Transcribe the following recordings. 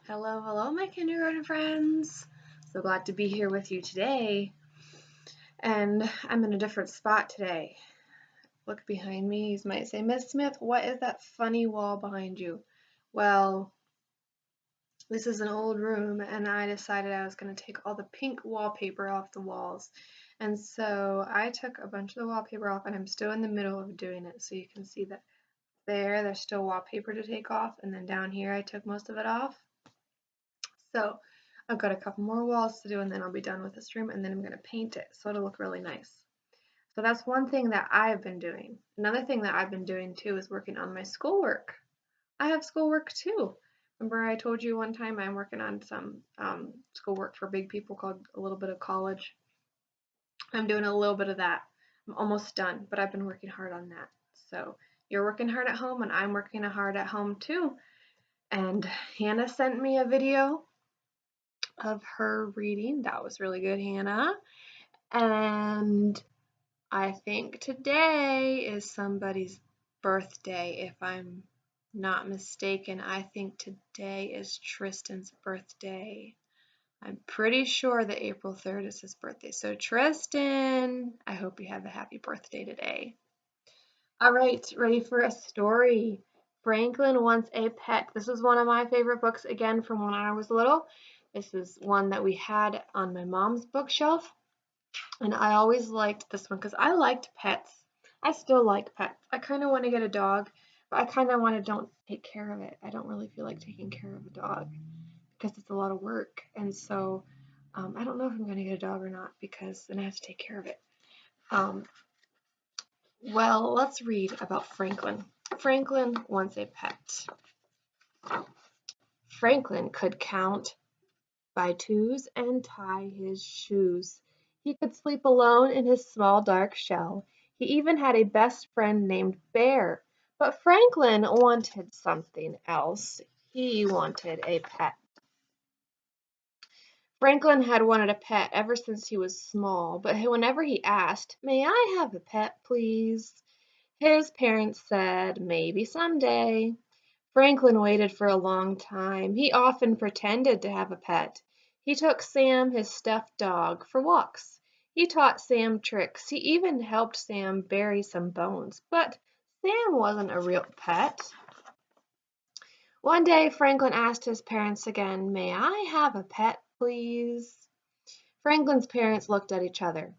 Hello, hello, my kindergarten friends. So glad to be here with you today. And I'm in a different spot today. Look behind me. You might say, Miss Smith, what is that funny wall behind you? Well, this is an old room, and I decided I was going to take all the pink wallpaper off the walls. And so I took a bunch of the wallpaper off, and I'm still in the middle of doing it. So you can see that there's still wallpaper to take off. And then down here, I took most of it off. So I've got a couple more walls to do and then I'll be done with this room and then I'm going to paint it so it'll look really nice. So that's one thing that I've been doing. Another thing that I've been doing too is working on my schoolwork. I have schoolwork too. Remember I told you one time I'm working on some schoolwork for big people called A Little Bit of College. I'm doing a little bit of that. I'm almost done, but I've been working hard on that. So you're working hard at home and I'm working hard at home too. And Hannah sent me a video of her reading. That was really good, Hannah. And I think today is somebody's birthday, if I'm not mistaken. I think today is Tristan's birthday. I'm pretty sure that April 3rd is his birthday. So Tristan, I hope you have a happy birthday today. All right, ready for a story. Franklin Wants a Pet. This is one of my favorite books, again, from when I was little. This is one that we had on my mom's bookshelf, and I always liked this one because I liked pets. I still like pets. I kind of want to get a dog, but I kind of want to don't take care of it. I don't really feel like taking care of a dog because it's a lot of work, and so I don't know if I'm going to get a dog or not because then I have to take care of it. Well, let's read about Franklin. Franklin wants a pet. Franklin could count by twos and tie his shoes. He could sleep alone in his small dark shell. He even had a best friend named Bear. But Franklin wanted something else. He wanted a pet. Franklin had wanted a pet ever since he was small, but whenever he asked, "May I have a pet, please?" his parents said, "Maybe someday." Franklin waited for a long time. He often pretended to have a pet. He took Sam, his stuffed dog, for walks. He taught Sam tricks. He even helped Sam bury some bones. But Sam wasn't a real pet. One day, Franklin asked his parents again, "May I have a pet, please?" Franklin's parents looked at each other.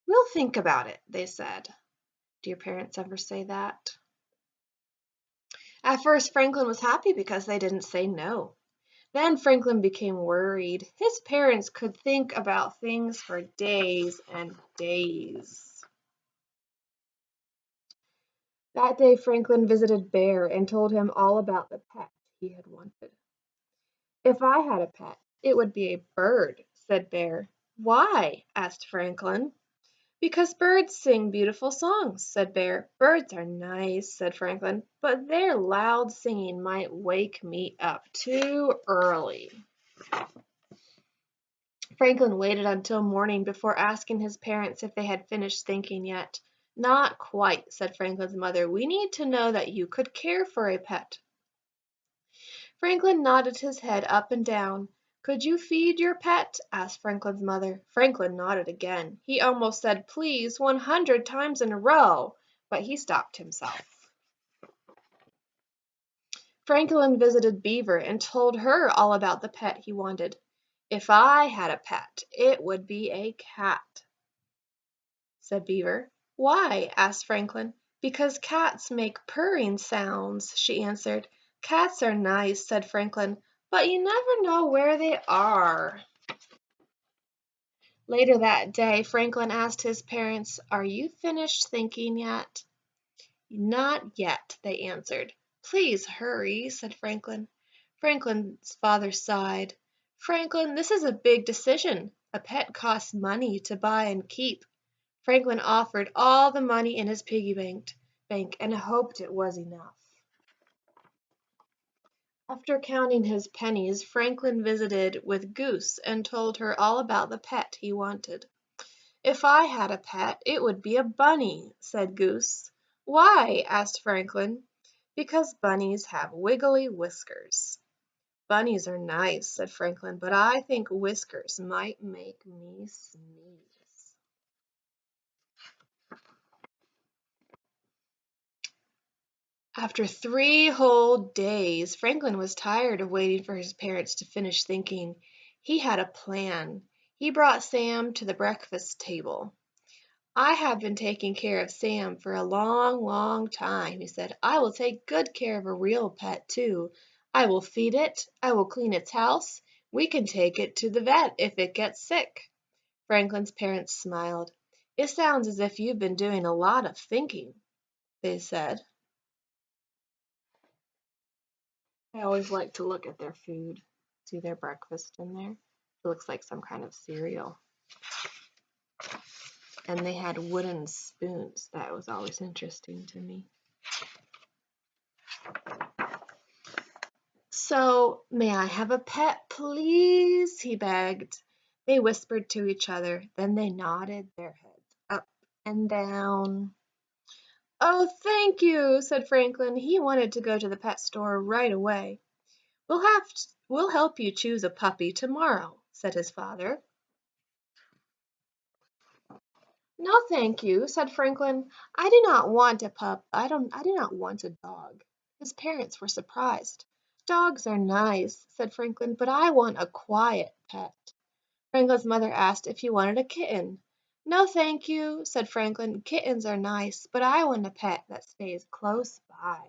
"We'll think about it," they said. Do your parents ever say that? At first, Franklin was happy because they didn't say no. Then Franklin became worried. His parents could think about things for days and days. That day, Franklin visited Bear and told him all about the pet he had wanted. "If I had a pet, it would be a bird," said Bear. "Why?" asked Franklin. "Because birds sing beautiful songs," said Bear. "Birds are nice," said Franklin, "but their loud singing might wake me up too early." Franklin waited until morning before asking his parents if they had finished thinking yet. "Not quite," said Franklin's mother. "We need to know that you could care for a pet." Franklin nodded his head up and down. "Could you feed your pet?" asked Franklin's mother. Franklin nodded again. He almost said "please" 100 times in a row, but he stopped himself. Franklin visited Beaver and told her all about the pet he wanted. "If I had a pet, it would be a cat," said Beaver. "Why?" asked Franklin. "Because cats make purring sounds," she answered. "Cats are nice," said Franklin, "but you never know where they are." Later that day, Franklin asked his parents, "Are you finished thinking yet?" "Not yet," they answered. "Please hurry," said Franklin. Franklin's father sighed. "Franklin, this is a big decision. A pet costs money to buy and keep." Franklin offered all the money in his piggy bank and hoped it was enough. After counting his pennies, Franklin visited with Goose and told her all about the pet he wanted. "If I had a pet, it would be a bunny," said Goose. "Why?" asked Franklin. "Because bunnies have wiggly whiskers." Bunnies are nice, said Franklin, but I think Whiskers might make me sneeze. After 3 whole days, Franklin was tired of waiting for his parents to finish thinking. He had a plan. He brought Sam to the breakfast table. I have been taking care of Sam for a long, long time, he said. I will take good care of a real pet, too. I will feed it. I will clean its house. We can take it to the vet if it gets sick. Franklin's parents smiled. It sounds as if you've been doing a lot of thinking, they said. I always like to look at their food, see their breakfast in there. It looks like some kind of cereal. And they had wooden spoons. That was always interesting to me. So, may I have a pet, please? He begged. They whispered to each other, then they nodded their heads up and down. Oh, thank you, said Franklin. He wanted to go to the pet store right away. We'll help you choose a puppy tomorrow, said his father. No, thank you, said Franklin. I do not want a pup. I do not want a dog. His parents were surprised. Dogs are nice, said Franklin, but I want a quiet pet. Franklin's mother asked if he wanted a kitten. No, thank you, said Franklin. Kittens are nice, but I want a pet that stays close by.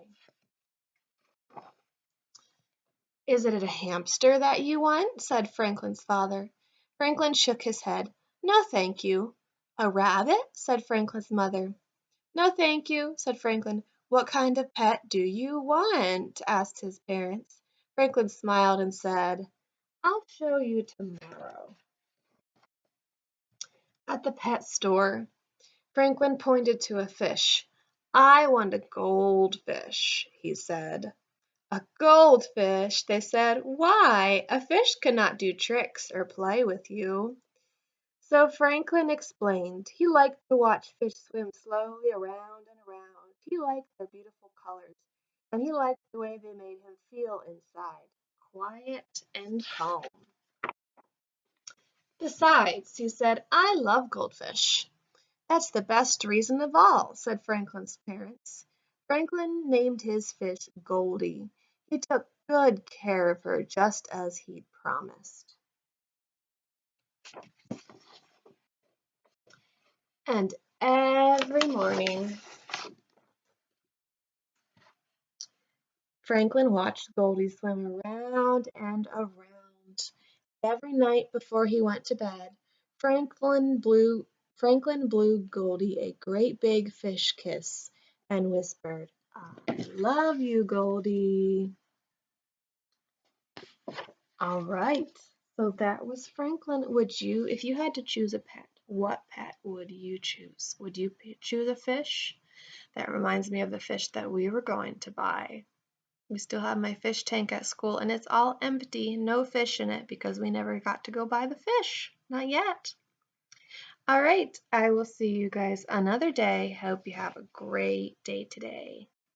Is it a hamster that you want? Said Franklin's father. Franklin shook his head. No, thank you. A rabbit? Said Franklin's mother. No, thank you, said Franklin. What kind of pet do you want? Asked his parents. Franklin smiled and said, I'll show you tomorrow. At the pet store, Franklin pointed to a fish. I want a goldfish, he said. A goldfish, they said. Why? A fish cannot do tricks or play with you. So Franklin explained. He liked to watch fish swim slowly around and around. He liked their beautiful colors, and he liked the way they made him feel inside, quiet and calm. Besides, he said, I love goldfish. That's the best reason of all, said Franklin's parents. Franklin named his fish Goldie. He took good care of her just as he'd promised. And every morning, Franklin watched Goldie swim around and around. Every night before he went to bed, Franklin blew Goldie a great big fish kiss and whispered, I love you, Goldie. All right. So that was Franklin. If you had to choose a pet, what pet would you choose? Would you choose a fish? That reminds me of the fish that we were going to buy. We still have my fish tank at school and it's all empty, no fish in it because we never got to go buy the fish. Not yet. All right, I will see you guys another day. Hope you have a great day today.